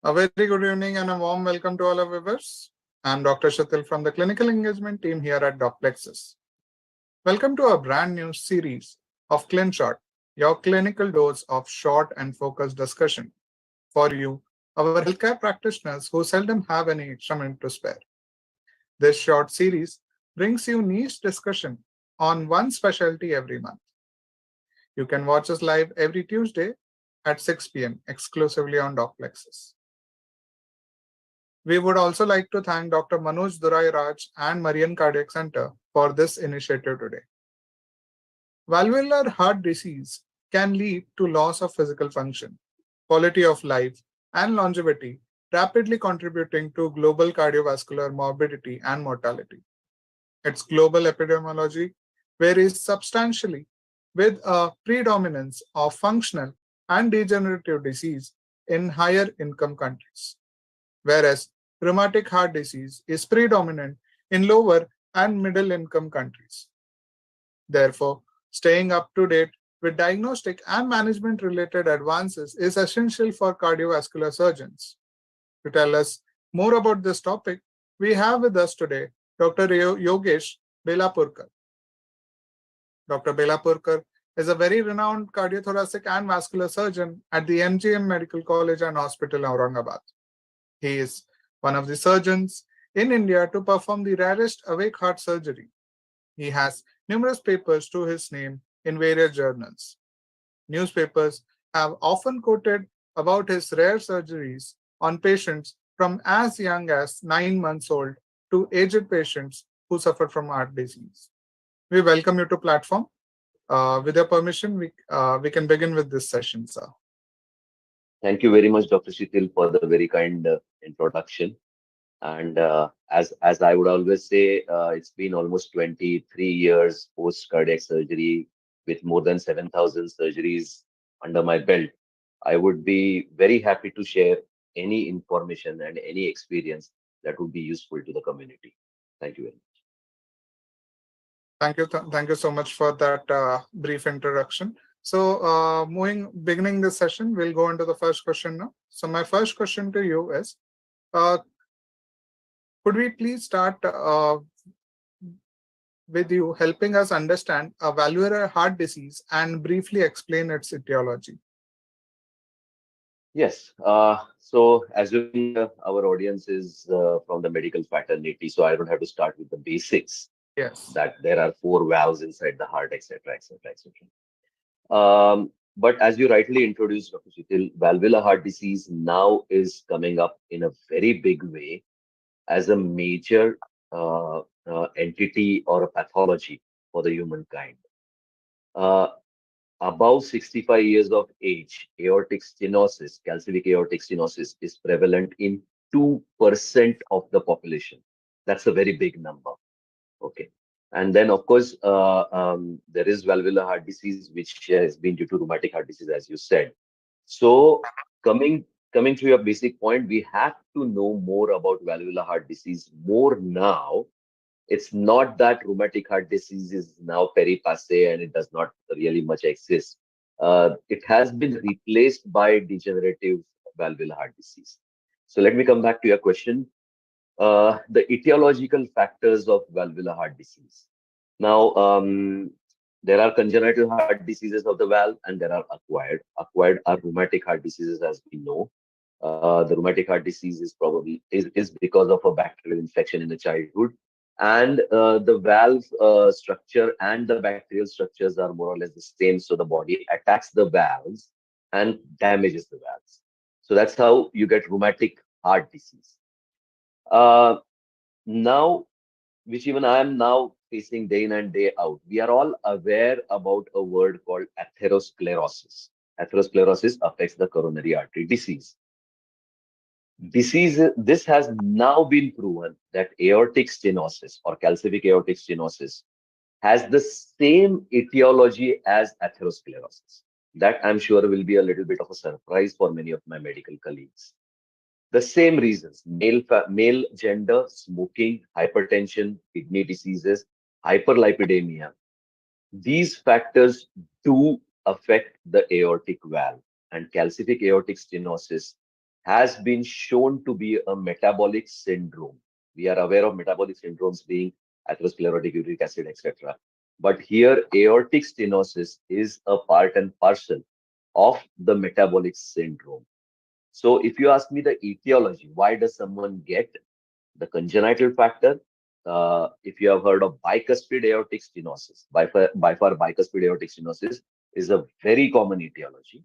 A very good evening and a warm welcome to all our viewers. I'm Dr. Shatil from the Clinical Engagement team here at DocPlexus. Welcome to a brand new series of ClinShot, your clinical dose of short and focused discussion for you, our healthcare practitioners who seldom have any extra minute to spare. This short series brings you niche discussion on one specialty every month. You can watch us live every Tuesday at 6 p.m. exclusively on DocPlexus. We would also like to thank Dr. Manoj Durai Raj and Marian Cardiac Center for this initiative today. Valvular heart disease can lead to loss of physical function, quality of life, and longevity, rapidly contributing to global cardiovascular morbidity and mortality. Its global epidemiology varies substantially, with a predominance of functional and degenerative disease in higher income countries, whereas rheumatic heart disease is predominant in lower and middle income countries. Therefore, staying up to date with diagnostic and management related advances is essential for cardiovascular surgeons. To tell us more about this topic, we have with us today Dr. Yogesh Belapurkar. Dr. Belapurkar is a very renowned cardiothoracic and vascular surgeon at the MGM Medical College and Hospital, Aurangabad. He is one of the surgeons in India to perform the rarest awake heart surgery. He has numerous papers to his name in various journals. Newspapers have often quoted about his rare surgeries on patients from as young as 9 months old to aged patients who suffer from heart disease. We welcome you to platform. With your permission, we can begin with this session, sir. Thank you very much, Dr. Shitil, for the very kind introduction. And as I would always say, it's been almost 23 years post cardiac surgery with more than 7,000 surgeries under my belt. I would be very happy to share any information and any experience that would be useful to the community. Thank you very much. Thank you so much for that brief introduction. So, beginning this session, we'll go into the first question now. So, my first question to you is, uh, could we please start with you helping us understand a valvular heart disease and briefly explain its etiology? Yes. So assuming our audience is from the medical fraternity, so I don't have to start with the basics Yes. that there are four valves inside the heart, etc., etc., etc. But as you rightly introduced, Dr. Shitil, valvular heart disease now is coming up in a very big way as a major entity or a pathology for the humankind. Uh, Above 65 years of age, aortic stenosis, calcific aortic stenosis, is prevalent in 2% of the population. That's a very big number. Okay. And then, of course, there is valvular heart disease, which has been due to rheumatic heart disease, as you said. So, coming coming to your basic point, we have to know more about valvular heart disease more now. It's not that rheumatic heart disease is now peri passe and it does not really much exist. It has been replaced by degenerative valvular heart disease. So let me come back to your question. The etiological factors of valvular heart disease. Now, there are congenital heart diseases of the valve and there are acquired. Acquired are rheumatic heart diseases, as we know. The rheumatic heart disease is probably is because of a bacterial infection in the childhood, and the valve structure and the bacterial structures are more or less the same. So the body attacks the valves and damages the valves. So that's how you get rheumatic heart disease. Uh, Now, which even I am now facing day in and day out, we are all aware about a word called atherosclerosis. Atherosclerosis affects the coronary artery disease. This has now been proven that aortic stenosis or calcific aortic stenosis has the same etiology as atherosclerosis. That I'm sure will be a little bit of a surprise for many of my medical colleagues. The same reasons: male gender, smoking, hypertension, kidney diseases, hyperlipidemia. These factors do affect the aortic valve, and calcific aortic stenosis has been shown to be a metabolic syndrome. We are aware of metabolic syndromes being atherosclerotic uric acid, etc. But here, aortic stenosis is a part and parcel of the metabolic syndrome. So, if you ask me the etiology, why does someone get the congenital factor? If you have heard of bicuspid aortic stenosis, by far bicuspid aortic stenosis is a very common etiology.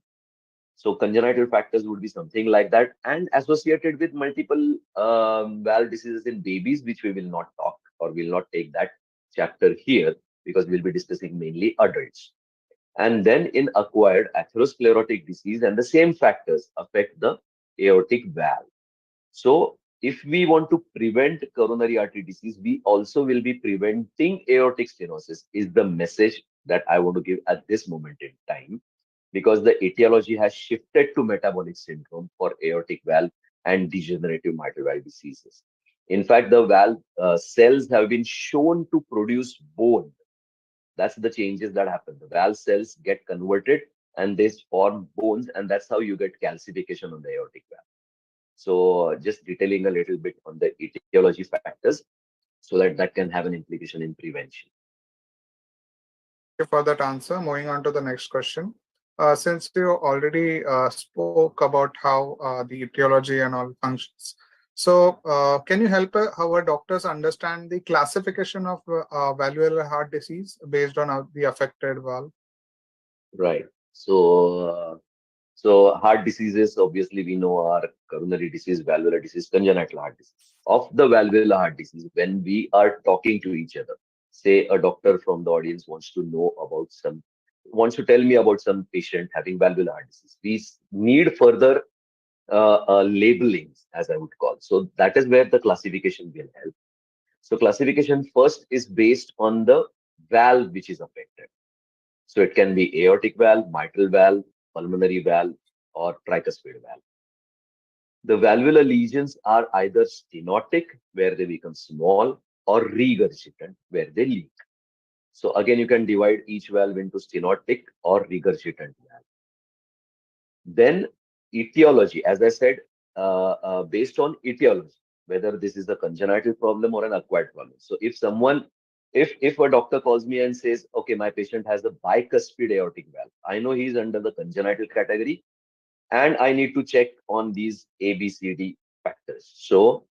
So congenital factors would be something like that, and associated with multiple valve diseases in babies, which we will not talk or will not take that chapter here because we'll be discussing mainly adults. And then in acquired atherosclerotic disease, and the same factors affect the aortic valve. So if we want to prevent coronary artery disease, we also will be preventing aortic stenosis, is the message that I want to give at this moment in time, because the etiology has shifted to metabolic syndrome for aortic valve and degenerative mitral valve diseases. In fact, the valve cells have been shown to produce bone. That's the changes that happen. The valve cells get converted and they form bones, and that's how you get calcification on the aortic valve. So, just detailing a little bit on the etiology factors so that that can have an implication in prevention. Thank you for that answer. Moving on to the next question. Since you already spoke about how the etiology and all functions, so can you help our doctors understand the classification of valvular heart disease based on the affected valve? Right. So heart diseases, obviously, we know are coronary disease, valvular disease, congenital heart disease. Of the valvular heart disease, when we are talking to each other, say a doctor from the audience wants to know about wants to tell me about some patient having valvular heart disease, we need further labelings, as I would call. So that is where the classification will help. So classification first is based on the valve which is affected. So it can be aortic valve, mitral valve, pulmonary valve, or tricuspid valve. The valvular lesions are either stenotic, where they become small, or regurgitant, where they leak. So again, you can divide each valve into stenotic or regurgitant valve. Then etiology, as I said, based on etiology, whether this is a congenital problem or an acquired problem. So if a doctor calls me and says, okay, my patient has a bicuspid aortic valve, I know he's under the congenital category, and I need to check on these A, B, C, D factors. So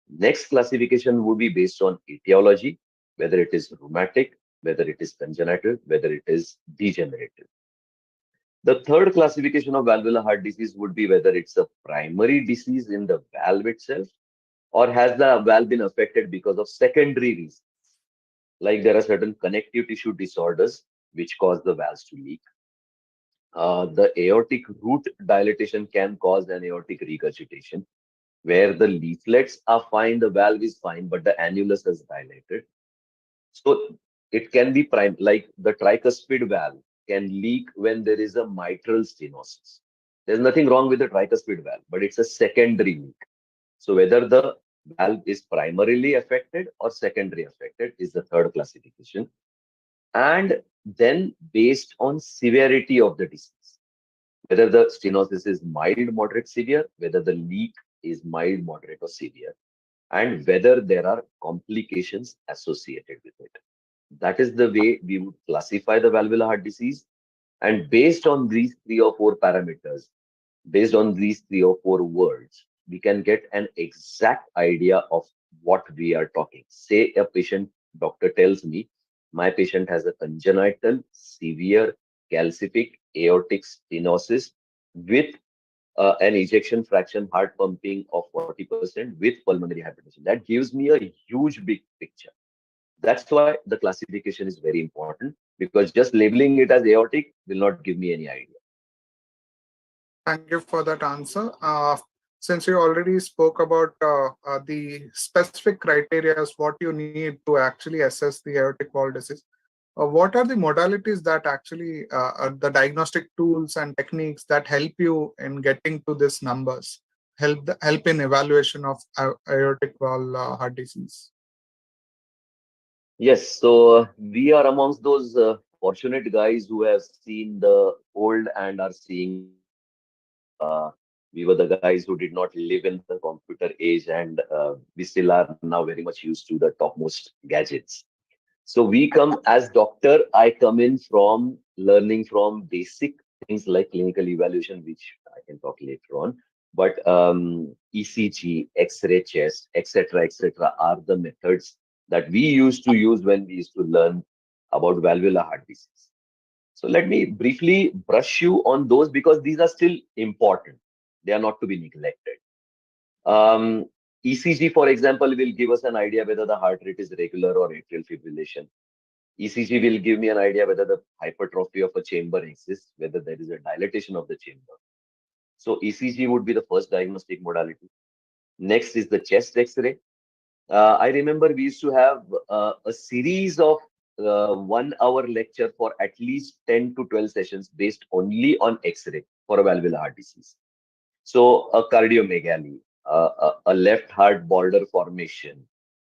next classification would be based on etiology, whether it is rheumatic, whether it is congenital, whether it is degenerative. The third classification of valvular heart disease would be whether it's a primary disease in the valve itself, or has the valve been affected because of secondary reasons. Like there are certain connective tissue disorders which cause the valves to leak. The aortic root dilatation can cause an aortic regurgitation, where the leaflets are fine, the valve is fine, but the annulus is dilated. So it can be like the tricuspid valve can leak when there is a mitral stenosis. There's nothing wrong with the tricuspid valve, but it's a secondary leak. So whether the valve is primarily affected or secondary affected is the third classification. And then based on severity of the disease, whether the stenosis is mild, moderate, severe, whether the leak is mild, moderate, or severe, and whether there are complications associated with it. That is the way we would classify the valvular heart disease. And based on these three or four parameters, based on these three or four words, we can get an exact idea of what we are talking. Say a patient, doctor tells me, my patient has a congenital, severe, calcific aortic stenosis with an ejection fraction heart pumping of 40% with pulmonary hypertension. That gives me a huge big picture. That's why the classification is very important, because just labeling it as aortic will not give me any idea. Thank you for that answer. Since you already spoke about the specific criteria, what you need to actually assess the aortic valve disease, what are the modalities that actually are the diagnostic tools and techniques that help you in getting to these numbers, help in evaluation of aortic valve heart disease? Yes, so we are amongst those fortunate guys who have seen the old and are seeing the new. We were the guys who did not live in the computer age, and we still are now very much used to the topmost gadgets. So we come as doctor, I come in from learning from basic things like clinical evaluation, which I can talk later on. But ECG, X-ray chest, etc., are the methods that we used to use when we used to learn about valvular heart disease. So let me briefly brush you on those because these are still important. They are not to be neglected. Um, ECG, for example, will give us an idea whether the heart rate is regular or atrial fibrillation. ECG will give me an idea whether the hypertrophy of a chamber exists, whether there is a dilatation of the chamber. So ECG would be the first diagnostic modality. Next is the chest X-ray. I remember we used to have a series of 1 hour lecture for at least 10 to 12 sessions based only on X-ray for a valvular heart disease. So a cardiomegaly, a left heart border formation,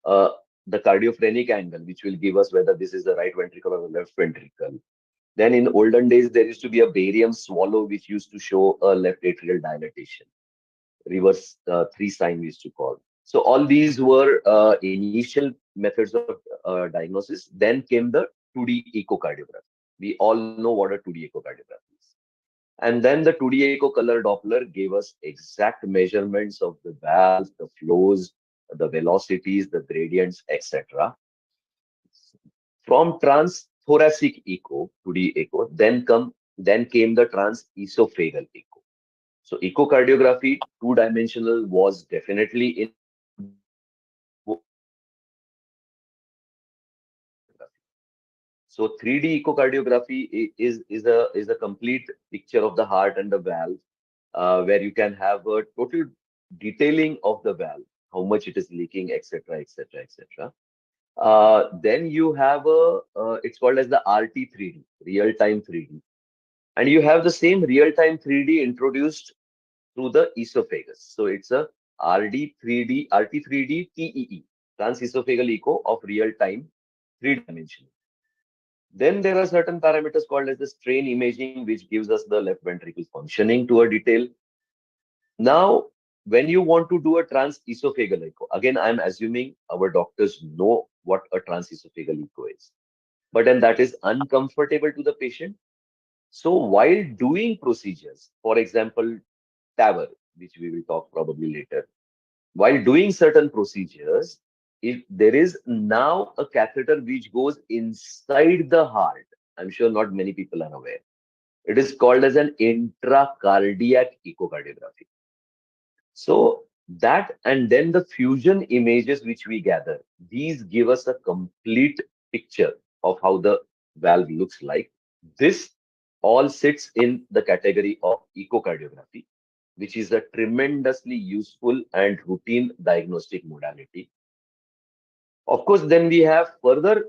uh, the cardiophrenic angle, which will give us whether this is the right ventricle or the left ventricle. Then in olden days, there used to be a barium swallow, which used to show a left atrial dilatation, reverse three sign we used to call. So all these were initial methods of diagnosis. Then came the 2D echocardiography. We all know what a 2D echocardiography is. And then the 2D echo color Doppler gave us exact measurements of the valves, the flows, the velocities, the gradients, etc. From transthoracic echo, 2D echo, then came the transesophageal echo. So echocardiography, two-dimensional, was definitely in so 3D echocardiography is a complete picture of the heart and the valve, where you can have a total detailing of the valve, how much it is leaking, etc., etc., etc. Then you have it's called as the RT3D, real-time 3D, and you have the same real-time 3D introduced through the esophagus. So it's a RD3D, RT3D TEE, transesophageal echo of real-time, three-dimensional. Then there are certain parameters called as the strain imaging, which gives us the left ventricle functioning to a detail. Now, when you want to do a transesophageal echo, again, I'm assuming our doctors know what a transesophageal echo is, but then that is uncomfortable to the patient. So while doing procedures, for example, TAVR, which we will talk probably later, while doing certain procedures, if there is now a catheter which goes inside the heart, I'm sure not many people are aware. It is called as an intracardiac echocardiography. So that and then the fusion images which we gather, these give us a complete picture of how the valve looks like. This all sits in the category of echocardiography, which is a tremendously useful and routine diagnostic modality. Of course, then we have further,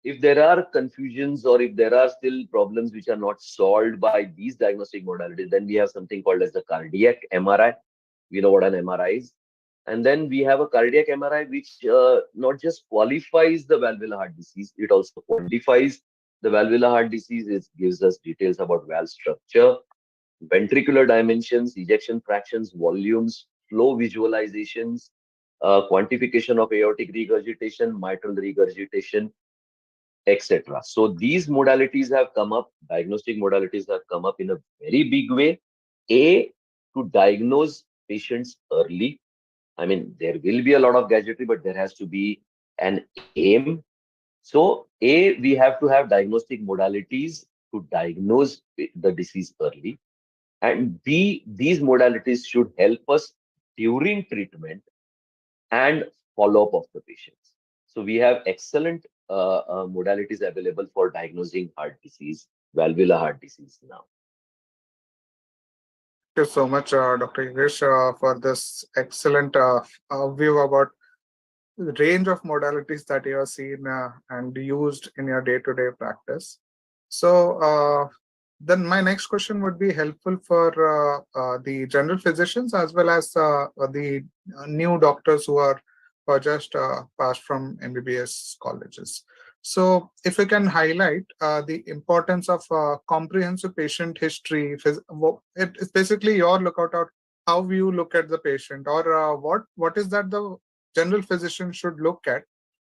if there are confusions or if there are still problems which are not solved by these diagnostic modalities, then we have something called as the cardiac MRI. We know what an MRI is. And then we have a cardiac MRI, which not just qualifies the valvular heart disease, it also quantifies the valvular heart disease. It gives us details about valve structure, ventricular dimensions, ejection fractions, volumes, flow visualizations, quantification of aortic regurgitation, mitral regurgitation, etc. So these modalities have come up, diagnostic modalities have come up in a very big way. A, to diagnose patients early. I mean, there will be a lot of gadgetry, but there has to be an aim. So, A, we have to have diagnostic modalities to diagnose the disease early. And B, these modalities should help us during treatment and follow-up of the patients. So we have excellent modalities available for diagnosing heart disease, valvular heart disease now. Thank you so much, Dr. Yogesh, for this excellent view about the range of modalities that you have seen and used in your day-to-day practice. So then my next question would be helpful for the general physicians as well as the new doctors who are just passed from MBBS colleges. So, if you can highlight the importance of comprehensive patient history, it's basically your lookout out how you look at the patient, or what is that the general physician should look at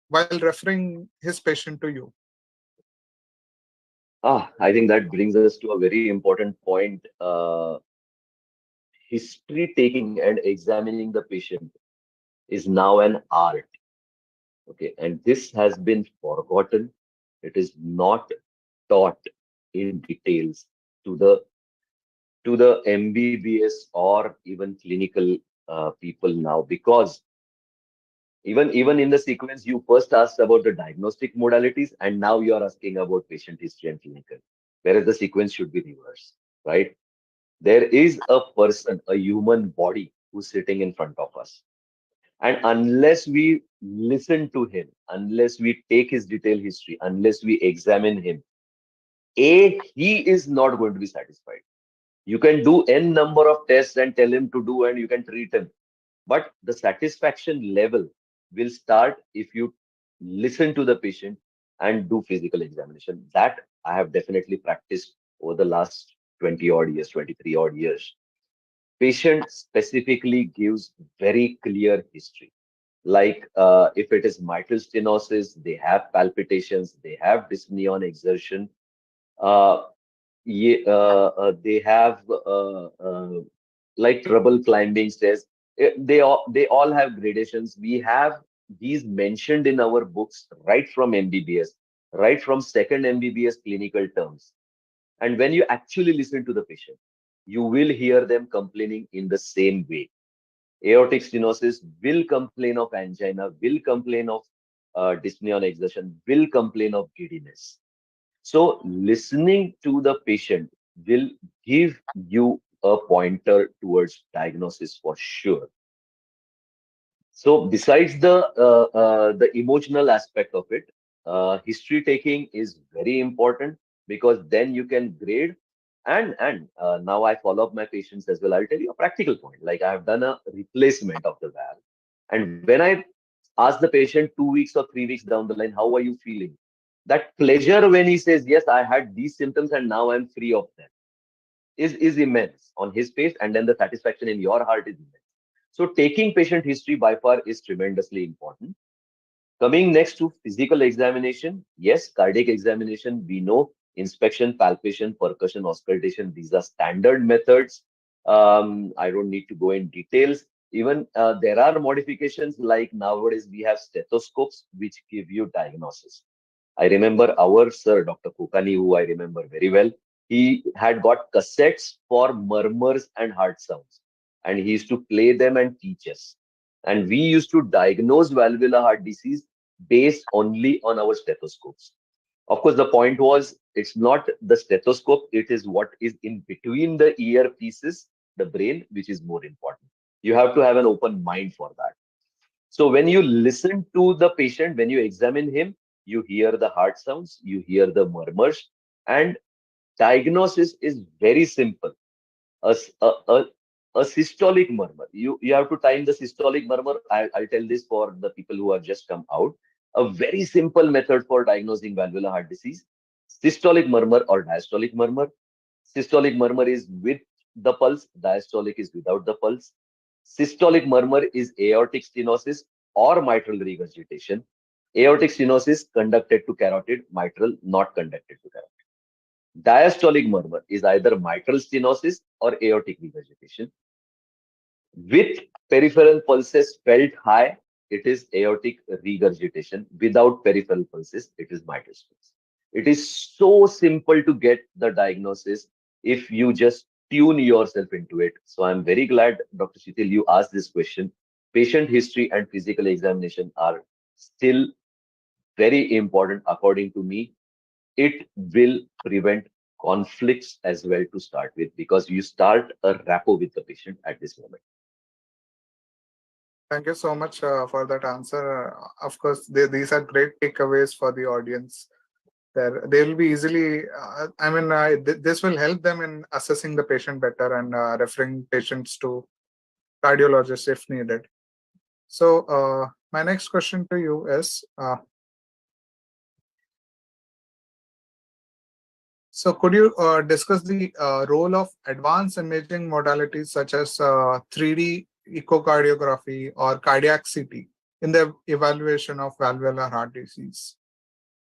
while referring his patient to you. I think that brings us to a very important point. History taking and examining the patient is now an art. Okay, and this has been forgotten. It is not taught in details to the MBBS or even clinical people now, because even in the sequence you first asked about the diagnostic modalities and now you are asking about patient history and clinical, whereas the sequence should be reversed, right? There is a person, a human body who's sitting in front of us. And unless we listen to him, unless we take his detailed history, unless we examine him, he is not going to be satisfied. You can do n number of tests and tell him to do, and you can treat him. But the satisfaction level will start if you listen to the patient and do physical examination. That I have definitely practiced over the last 20 odd years, 23 odd years. Patient specifically gives very clear history. Like if it is mitral stenosis, they have palpitations, they have dyspnea on exertion, uh, they have like trouble climbing stairs. They all have gradations. We have these mentioned in our books right from MBBS, right from second MBBS clinical terms. And when you actually listen to the patient, you will hear them complaining in the same way. Aortic stenosis will complain of angina, will complain of dyspnea on exertion, will complain of giddiness. So, listening to the patient will give you a pointer towards diagnosis for sure. So, besides the emotional aspect of it, history taking is very important because then you can grade. And now I follow up my patients as well. I'll tell you a practical point. Like I have done a replacement of the valve, and when I ask the patient 2 weeks or 3 weeks down the line, how are you feeling? That pleasure when he says, yes, I had these symptoms and now I'm free of them is immense on his face, and then the satisfaction in your heart is immense. So taking patient history by far is tremendously important. Coming next to physical examination, yes, cardiac examination, we know inspection, palpation, percussion, auscultation, these are standard methods. I don't need to go in details. Even there are modifications like nowadays we have stethoscopes which give you diagnosis. I remember our sir, Dr. Kokani, who I remember very well. He had got cassettes for murmurs and heart sounds, and he used to play them and teach us. And we used to diagnose valvular heart disease based only on our stethoscopes. Of course, the point was it's not the stethoscope, it is what is in between the earpieces, the brain, which is more important. You have to have an open mind for that. So when you listen to the patient, when you examine him, you hear the heart sounds, you hear the murmurs, and diagnosis is very simple. A, a systolic murmur. You have to time the systolic murmur. I'll tell this for the people who have just come out. A very simple method for diagnosing valvular heart disease. Systolic murmur or diastolic murmur. Systolic murmur is with the pulse, diastolic is without the pulse. Systolic murmur is aortic stenosis or mitral regurgitation. Aortic stenosis conducted to carotid, mitral not conducted to carotid. Diastolic murmur is either mitral stenosis or aortic regurgitation. With peripheral pulses felt high, it is aortic regurgitation. Without peripheral pulses, it is mitral stenosis. It is so simple to get the diagnosis if you just tune yourself into it. So I'm very glad, Dr. Shitil, you asked this question. Patient history and physical examination are still very important according to me. It will prevent conflicts as well to start with because you start a rapport with the patient at this moment. Thank you so much for that answer. Of course, these are great takeaways for the audience. They will be easily. This will help them in assessing the patient better and referring patients to cardiologists if needed. So, my next question to you is: So could you discuss the role of advanced imaging modalities such as 3D echocardiography or cardiac CT in the evaluation of valvular heart disease?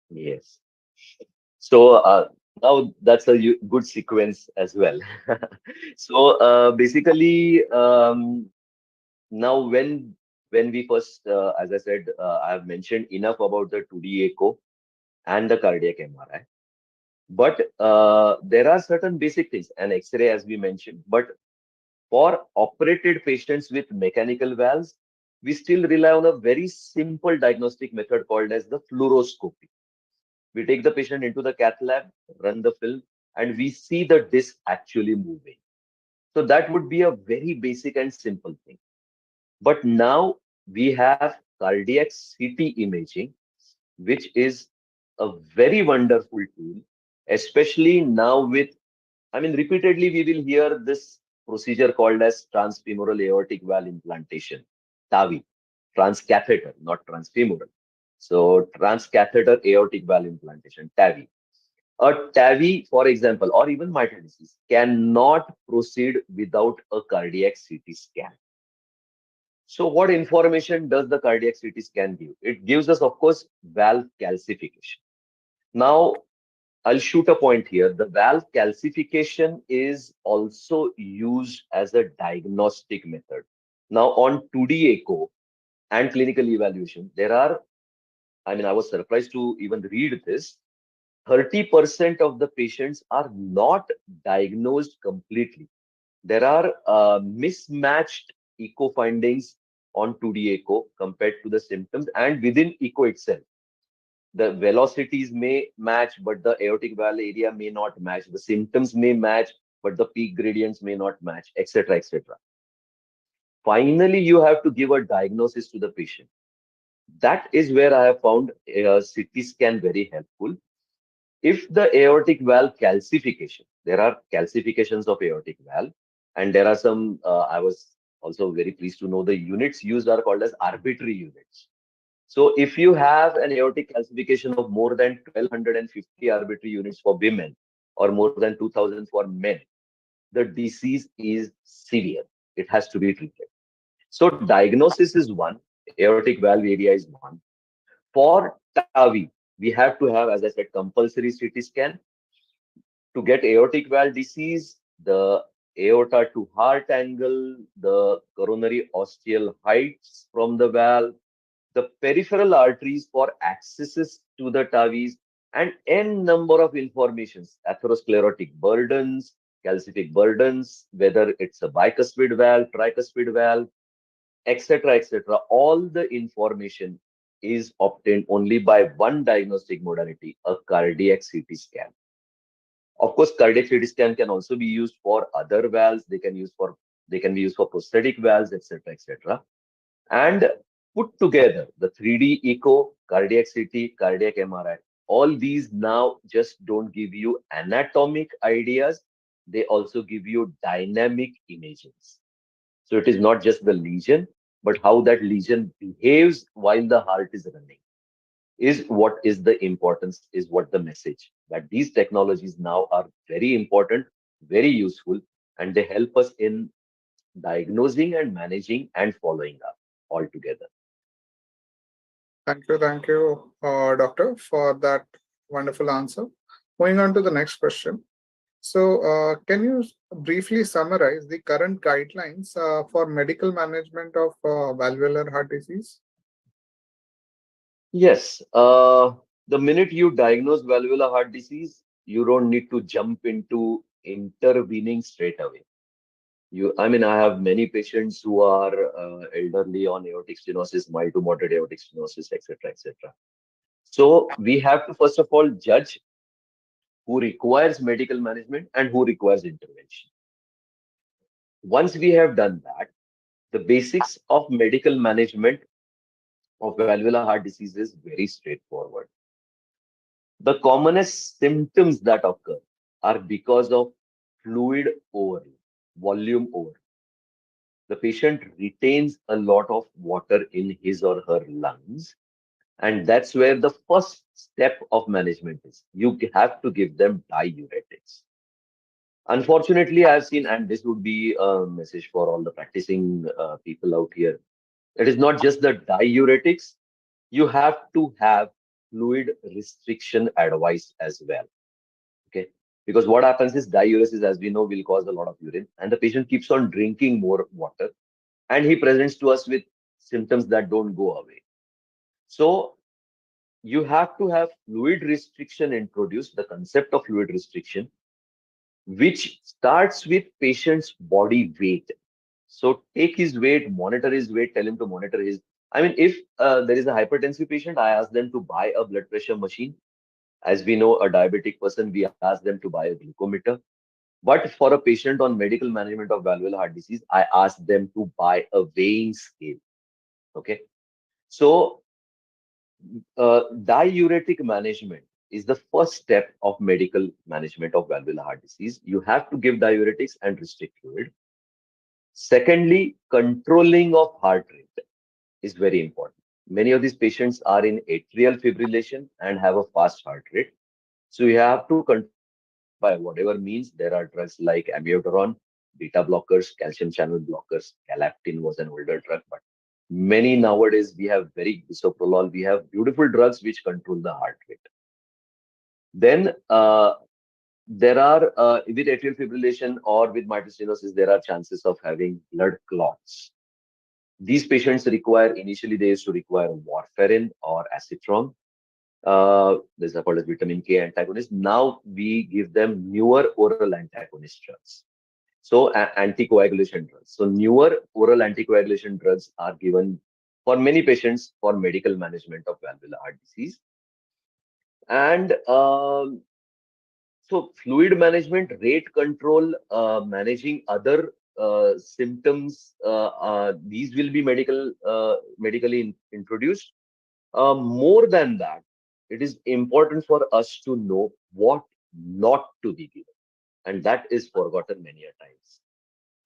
Yes. So now that's a good sequence as well. So basically, now when we first, as I said, I have mentioned enough about the 2D echo and the cardiac MRI. But there are certain basic things, and X-ray as we mentioned. But for operated patients with mechanical valves, we still rely on a very simple diagnostic method called as the fluoroscopy. We take the patient into the cath lab, run the film, and we see the disc actually moving. So that would be a very basic and simple thing. But now we have cardiac CT imaging, which is a very wonderful tool, especially now with, I mean, repeatedly we will hear this procedure called as transfemoral aortic valve implantation, TAVI, transcatheter, not transfemoral. So transcatheter aortic valve implantation, TAVI. A TAVI, for example, or even mitral disease, cannot proceed without a cardiac CT scan. So what information does the cardiac CT scan give? It gives us, of course, valve calcification. Now, I'll shoot a point here. The valve calcification is also used as a diagnostic method. Now, on 2D echo and clinical evaluation, there are, I mean, I was surprised to even read this. 30% of the patients are not diagnosed completely. There are mismatched echo findings on 2D echo compared to the symptoms and within echo itself. The velocities may match, but the aortic valve area may not match. The symptoms may match, but the peak gradients may not match, etc., etc. Finally, you have to give a diagnosis to the patient. That is where I have found a CT scan very helpful. If the aortic valve calcification, there are calcifications of aortic valve, and there are some, I was also very pleased to know the units used are called as arbitrary units. So if you have an aortic calcification of more than 1250 arbitrary units for women or more than 2000 for men, the disease is severe. It has to be treated. So diagnosis is one, aortic valve area is one. For TAVI, we have to have, as I said, compulsory CT scan to get aortic valve disease, the aorta to heart angle, the coronary ostial heights from the valve, the peripheral arteries for accesses to the TAVIs, and n number of informations, atherosclerotic burdens, calcific burdens, whether it's a bicuspid valve, tricuspid valve, etc., etc. All the information is obtained only by one diagnostic modality, a cardiac CT scan. Of course, cardiac CT scan can also be used for other valves. They can be used for prosthetic valves, etc., etc. And put together the 3D echo, cardiac CT, cardiac MRI. All these now just don't give you anatomic ideas. They also give you dynamic images. So it is not just the lesion, but how that lesion behaves while the heart is running is what is the importance, is what the message. That these technologies now are very important, very useful, and they help us in diagnosing and managing and following up altogether. Thank you, doctor, for that wonderful answer. Moving on to the next question. So, can you briefly summarize the current guidelines for medical management of valvular heart disease? Yes, the minute you diagnose valvular heart disease, you don't need to jump into intervening straight away. I mean, I have many patients who are elderly on aortic stenosis, mild to moderate aortic stenosis, etc., etc. So we have to first of all judge who requires medical management and who requires intervention. Once we have done that, the basics of medical management of valvular heart disease is very straightforward. The commonest symptoms that occur are because of fluid overload, volume overload. The patient retains a lot of water in his or her lungs, And that's where the first step of management is. You have to give them diuretics. Unfortunately, I've seen, and this would be a message for all the practicing people out here. It is not just the diuretics, you have to have fluid restriction advice as well. Okay. Because what happens is diuresis, as we know, will cause a lot of urine, and the patient keeps on drinking more water, and he presents to us with symptoms that don't go away. So you have to have fluid restriction introduced, the concept of fluid restriction, which starts with patient's body weight. So take his weight, monitor his weight, tell him to monitor his. I mean, if there is a hypertensive patient, I ask them to buy a blood pressure machine. As we know, a diabetic person, we ask them to buy a glucometer. But for a patient on medical management of valvular heart disease, I ask them to buy a weighing scale. Okay. So diuretic management is the first step of medical management of valvular heart disease. You have to give diuretics and restrict fluid. Secondly, controlling of heart rate is very important. Many of these patients are in atrial fibrillation and have a fast heart rate. So you have to control the heart rate by whatever means. There are drugs like amiodarone, beta blockers, calcium channel blockers. Galaptin was an older drug, but many nowadays we have very bisoprolol. We have beautiful drugs which control the heart rate. Then there are with atrial fibrillation or with mitral stenosis, there are chances of having blood clots. These patients require, initially they used to require warfarin or acetron. These are called as vitamin K antagonists. Now we give them newer oral antagonist drugs. So anticoagulation drugs. So newer oral anticoagulation drugs are given for many patients for medical management of valvular heart disease. And so fluid management, rate control, managing other symptoms, these will be medically introduced. More than that, it is important for us to know what not to be given, and that is forgotten many a times.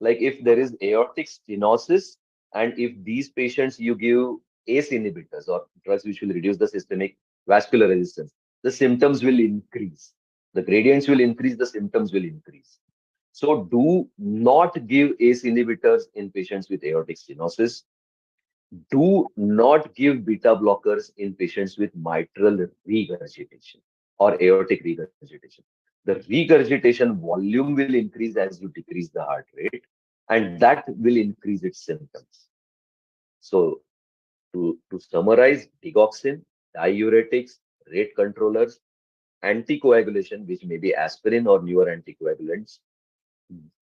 Like if there is aortic stenosis, and if these patients you give ACE inhibitors or drugs which will reduce the systemic vascular resistance, the symptoms will increase. The gradients will increase, the symptoms will increase. So do not give ACE inhibitors in patients with aortic stenosis. Do not give beta blockers in patients with mitral regurgitation or aortic regurgitation. The regurgitation volume will increase as you decrease the heart rate, and that will increase its symptoms. So, to summarize, digoxin, diuretics, rate controllers, anticoagulation, which may be aspirin or newer anticoagulants,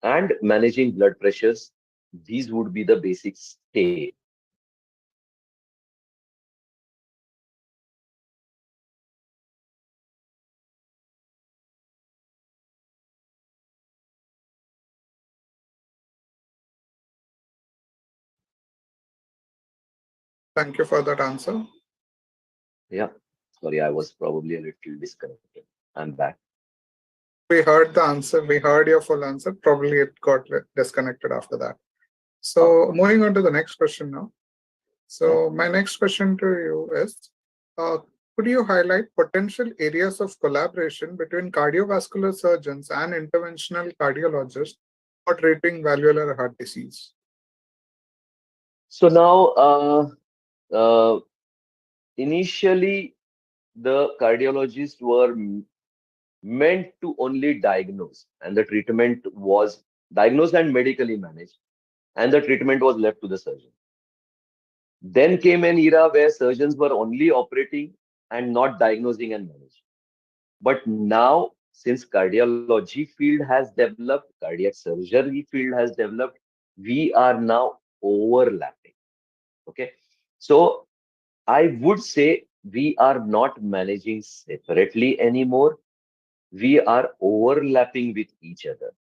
and managing blood pressures, these would be the basic stay. Thank you for that answer. Yeah. Sorry, I was probably a little disconnected. I'm back. We heard the answer. We heard your full answer. Probably it got disconnected after that. Oh, So moving on to the next question now. yeah. So my next question to you is, uh, could you highlight potential areas of collaboration between cardiovascular surgeons and interventional cardiologists for treating valvular heart disease? So now, uh, initially, the cardiologists were meant to only diagnose, and the treatment was diagnosed and medically managed, and the treatment was left to the surgeon. Then came an era where surgeons were only operating and not diagnosing and managing. But now, since cardiology field has developed, cardiac surgery field has developed, we are now overlapping. Okay. So I would say we are not managing separately anymore. We are overlapping with each other.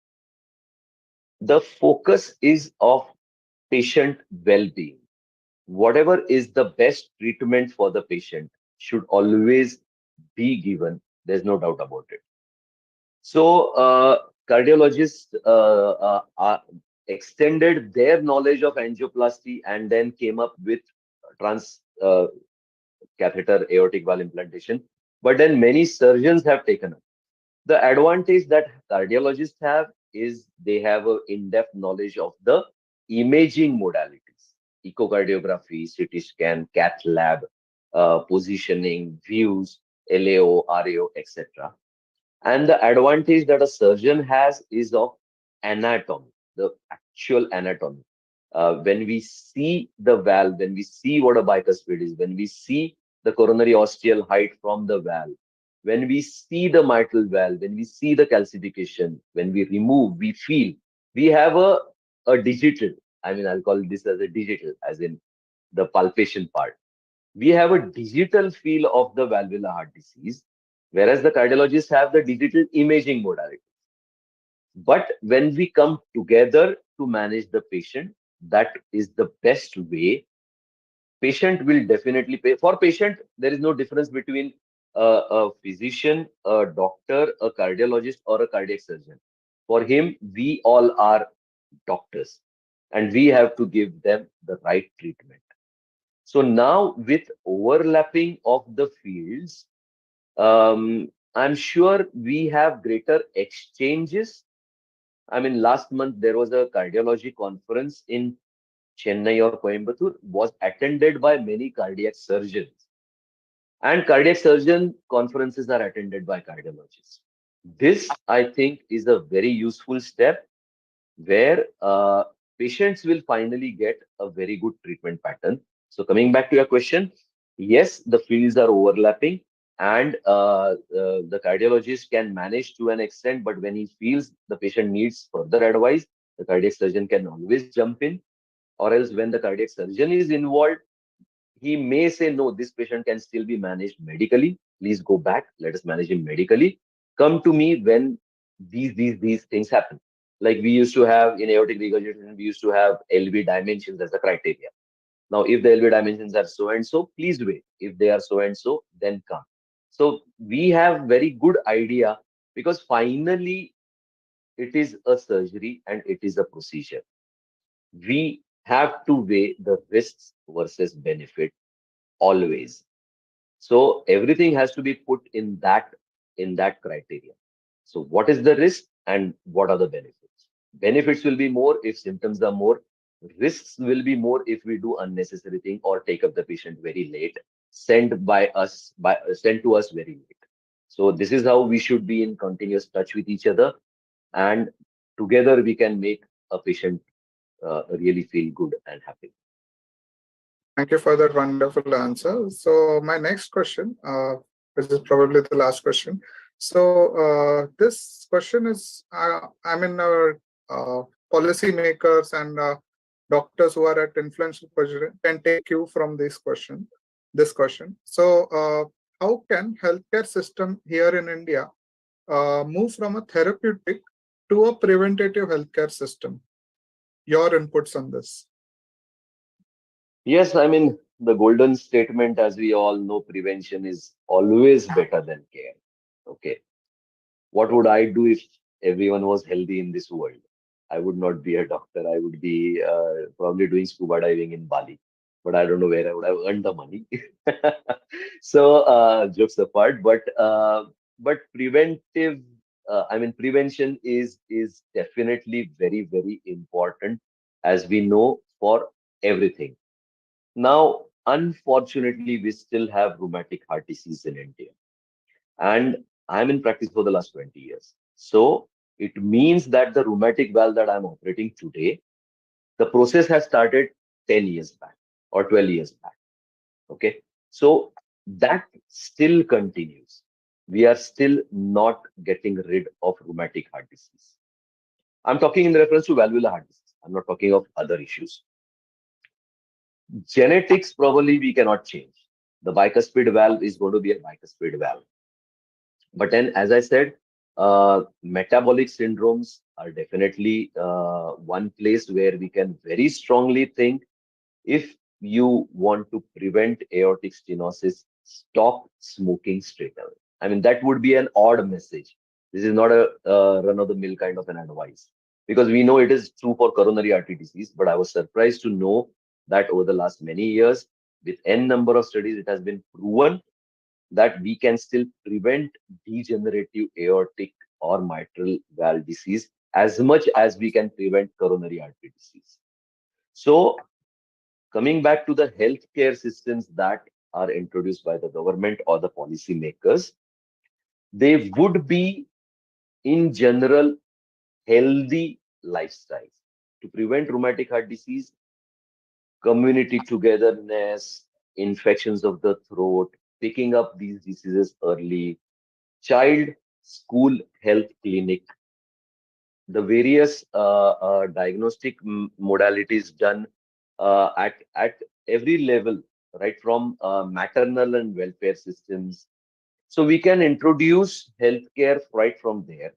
The focus is of patient well-being. Whatever is the best treatment for the patient should always be given. There's no doubt about it. So, cardiologists extended their knowledge of angioplasty and then came up with trans catheter aortic valve implantation, but then many surgeons have taken up. The advantage that cardiologists have is they have an in-depth knowledge of the imaging modalities, echocardiography, CT scan, cath lab, positioning, views, LAO, RAO, etc. And the advantage that a surgeon has is of anatomy, the actual anatomy. When we see the valve, when we see what a bicuspid is, when we see the coronary ostial height from the valve, when we see the mitral valve, when we see the calcification, when we remove, we feel, we have a digital, I mean, I'll call this as a digital, as in the palpation part. We have a digital feel of the valvular heart disease, whereas the cardiologists have the digital imaging modality. But when we come together to manage the patient, that is the best way. Patient will definitely pay. For patient, there is no difference between a physician, a doctor, a cardiologist, or a cardiac surgeon. For him, we all are doctors, and we have to give them the right treatment. So now, with overlapping of the fields, I'm sure we have greater exchanges. I mean, last month there was a cardiology conference in Chennai or Coimbatore, was attended by many cardiac surgeons. And cardiac surgeon conferences are attended by cardiologists. This, I think, is a very useful step where patients will finally get a very good treatment pattern. So coming back to your question, yes, the fields are overlapping, and the cardiologist can manage to an extent, but when he feels the patient needs further advice, the cardiac surgeon can always jump in, or else when the cardiac surgeon is involved, he may say, no, this patient can still be managed medically. Please go back. Let us manage him medically. Come to me when these things happen. Like we used to have in aortic regurgitation, we used to have LV dimensions as a criteria. Now, if the LV dimensions are so and so, please wait. If they are so and so, then come. So we have very good idea, because finally it is a surgery and it is a procedure. We have to weigh the risks versus benefit always. So everything has to be put in that criteria. So what is the risk and what are the benefits? Benefits will be more if symptoms are more. Risks will be more if we do unnecessary thing or take up the patient very late, sent to us very late. So this is how we should be in continuous touch with each other, and together we can make a patient really feel good and happy. Thank you for that wonderful answer. So my next question, which is probably the last question. So this question is, I mean, our policymakers and doctors who are at influential position can take cue from this question. This question. So how can healthcare system here in India move from a therapeutic to a preventative healthcare system? Your inputs on this. Yes, I mean, the golden statement, as we all know, prevention is always better than care. Okay. What would I do if everyone was healthy in this world? I would not be a doctor. I would be probably doing scuba diving in Bali, but I don't know where I would have earned the money. So, jokes apart, but preventive, I mean, prevention is definitely very important, as we know, for everything. Now, unfortunately, we still have rheumatic heart disease in India, and I'm in practice for the last 20 years. So it means that the rheumatic valve that I'm operating today, the process has started 10 years back or 12 years back. Okay. So that still continues. We are still not getting rid of rheumatic heart disease. I'm talking in reference to valvular heart disease. I'm not talking of other issues. Genetics, probably we cannot change. The bicuspid valve is going to be a bicuspid valve. But then, as I said, metabolic syndromes are definitely one place where we can very strongly think, if you want to prevent aortic stenosis, stop smoking straight away. I mean, that would be an odd message. This is not a run of the mill kind of an advice, because we know it is true for coronary artery disease. But I was surprised to know that over the last many years, With n number of studies, it has been proven that we can still prevent degenerative aortic or mitral valve disease as much as we can prevent coronary artery disease. So, coming back to the healthcare systems that are introduced by the government or the policy makers, they would be in general healthy lifestyles to prevent rheumatic heart disease, community togetherness, infections of the throat, picking up these diseases early, child school health clinic, the various diagnostic modalities done at every level, right from maternal and welfare systems. So we can introduce healthcare right from there.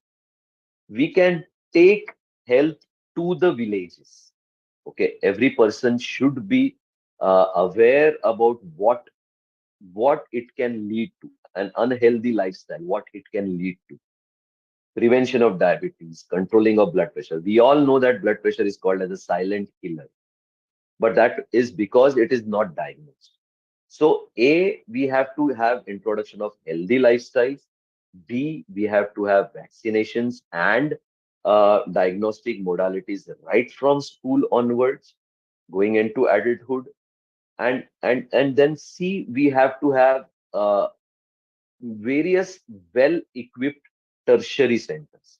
We can take health to the villages. Okay, every person should be aware about what it can lead to, an unhealthy lifestyle, what it can lead to. Prevention of diabetes, controlling of blood pressure. We all know that blood pressure is called as a silent killer, but that is because it is not diagnosed. So, A, we have to have introduction of healthy lifestyles. B, we have to have vaccinations and diagnostic modalities right from school onwards, going into adulthood. And then C, we have to have various well-equipped tertiary centers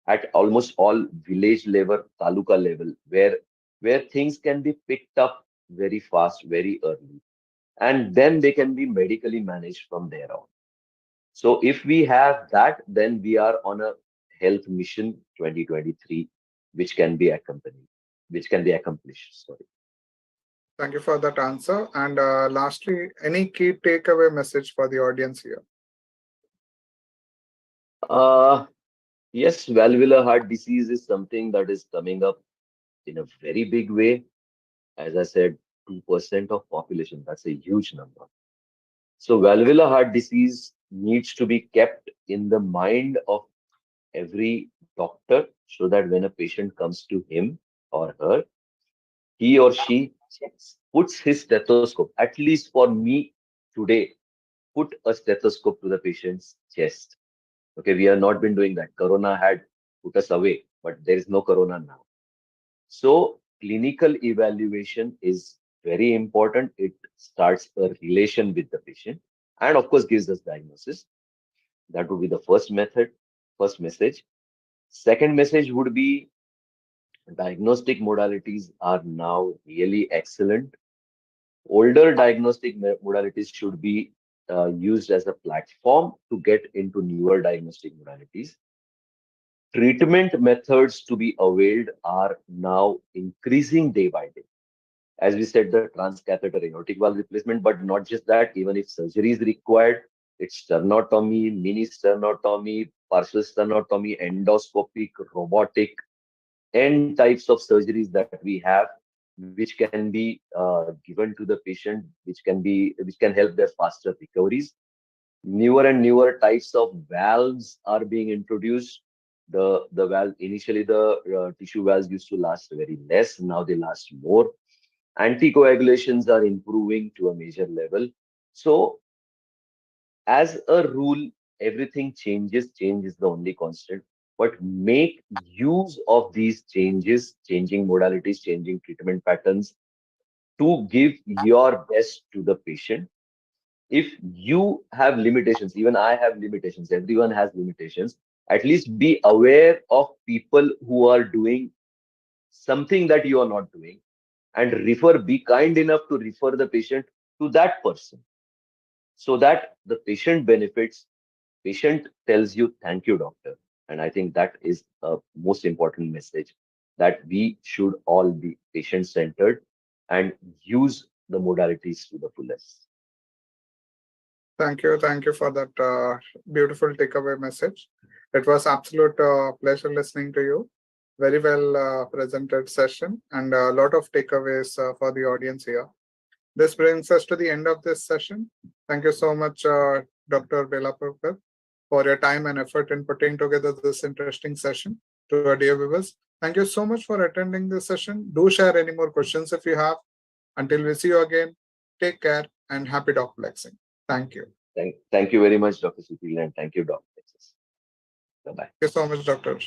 at almost all village level, taluka level, where things can be picked up very fast, very early, and then they can be medically managed from there on. So if we have that, then we are on a health mission 2023, which can be accompanied, which can be accomplished. Sorry. Thank you for that answer. And lastly, any key takeaway message for the audience here? Uh, yes, valvular heart disease is something that is coming up in a very big way. As I said, 2% of population, that's a huge number. So valvular heart disease needs to be kept in the mind of every doctor so that when a patient comes to him or her, he or she puts his stethoscope, at least for me today, put a stethoscope to the patient's chest. Okay, we have not been doing that. Corona had put us away, but there is no corona now. So clinical evaluation is very important. It starts a relation with the patient and of course gives us diagnosis. That would be the first method, first message. Second message would be diagnostic modalities are now really excellent. Older diagnostic modalities should be used as a platform to get into newer diagnostic modalities. Treatment methods to be availed are now increasing day by day. As we said, the transcatheter aortic valve replacement, but not just that, even if surgery is required, it's sternotomy, mini sternotomy, partial sternotomy, endoscopic, robotic, n types of surgeries that we have, which can be given to the patient, which can help their faster recoveries. Newer and newer types of valves are being introduced. The valve, initially the tissue valves used to last very less, now they last more. Anticoagulations are improving to a major level. So as a rule, everything changes. Change is the only constant. But make use of these changes, changing modalities, changing treatment patterns to give your best to the patient. If you have limitations, even I have limitations, everyone has limitations, at least be aware of people who are doing something that you are not doing and be kind enough to refer the patient to that person so that the patient benefits. Patient tells you thank you doctor, and I think that is a most important message, that we should all be patient centered and use the modalities to the fullest. Thank you. Thank you for that beautiful takeaway message. It was absolute pleasure listening to you. Very well presented session and a lot of takeaways for the audience here. This brings us to the end of this session. Thank you so much, Dr. Belapurkar, for your time and effort in putting together this interesting session to our dear viewers. Thank you so much for attending this session. Do share any more questions if you have. Until we see you again, Take care and happy doc flexing. Thank you. Thank you very much, Dr. Sutil, and thank you, Dr. Texas. Bye bye. Thank you so much, Doctor.